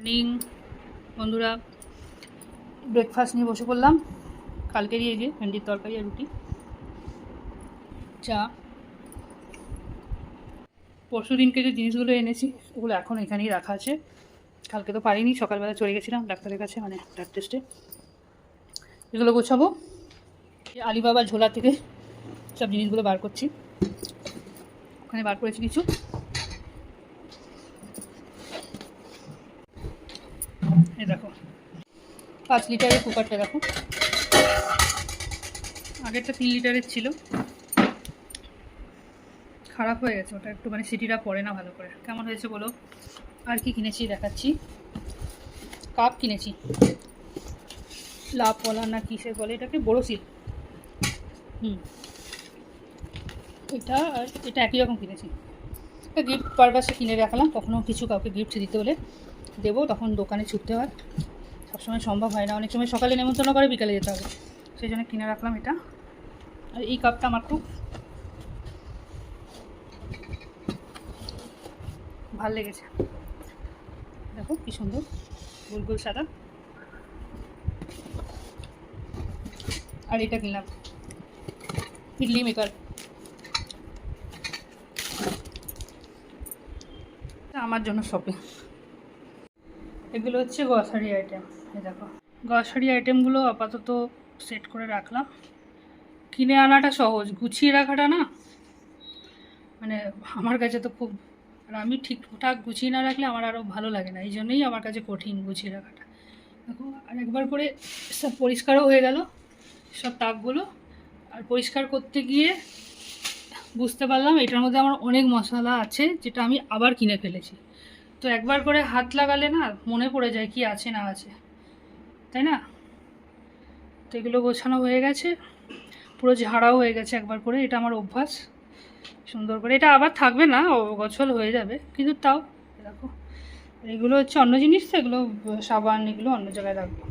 Morning বন্ধুরা, breakfast নিয়ে বসে পড়লাম। কালকেরই এই যে ভেন্ডির তরকারি আর রুটি, চা। পরশু দিনকে যে জিনিসগুলো এনেছি ওগুলো এখন এখানেই রাখা আছে। কালকে তো পারিনি, সকালবেলা চলে গেছিলাম ডাক্তারের কাছে, মানে ব্লাড টেস্টে। এগুলো গোছাবো। আলিবাবার ঝোলা থেকে সব জিনিসগুলো বার করছি। ওখানে বার করেছি কিছু। এই দেখো 5 লিটারের কুকারটা, দেখো আগেরটা 3 লিটারের ছিল, খারাপ হয়ে গেছে ওটা একটু, মানে সিটিটা পড়ে না ভালো করে। কেমন হয়েছে বলো। আর কি কিনেছি দেখাচ্ছি। কাপ কিনেছি, লাভওয়ালা না কিসের বলে এটাকে, বড়শিল। এটা আর এটা একই রকম কিনেছি। এটা গিফট পারপাসে কিনে রাখলাম, কখনো কিছু কাউকে গিফট দিতে হলে দেবো, তখন দোকানে ছুটতে হয়, সবসময় সম্ভব হয় না। অনেক সময় সকালে নেমন্তন্ন করে বিকালে যেতে হবে, সেই জন্য কিনে রাখলাম এটা। আর এই কাপটা আমার খুব ভাল লেগেছে, দেখো কি সুন্দর গোল গোল সাদা। আর এটা কিনলাম ইডলি মেকার, আমার জন্য শপিং। এগুলো হচ্ছে গ্রসারি আইটেম। এই দেখো গ্রসারি আইটেমগুলো আপাতত সেট করে রাখলাম। কিনে আনাটা সহজ, গুছিয়ে রাখাটা না, মানে আমার কাছে তো খুব, আর আমি ঠিকঠাক গুছিয়ে না রাখলে আমার আরও ভালো লাগে না, এই জন্যই আমার কাছে কঠিন গুছিয়ে রাখাটা। দেখো আর একবার করে সব পরিষ্কারও হয়ে গেল সব তাকগুলো। আর পরিষ্কার করতে গিয়ে বুঝতে পারলাম এটার মধ্যে আমার অনেক মশলা আছে যেটা আমি আবার কিনে ফেলেছি। তো একবার করে হাত লাগালে না মনে পড়ে যায় কি আছে না আছে, তাই না? তো এগুলো গোছানো হয়ে গেছে, পুরো ঝাড়াও হয়ে গেছে একবার করে। এটা আমার অভ্যাস সুন্দর করে। এটা আবার থাকবে না, গোছল হয়ে যাবে, কিন্তু তাও দেখো এগুলো হচ্ছে অন্য জিনিস, তো এগুলো সাবান এগুলো অন্য জায়গায় রাখবো।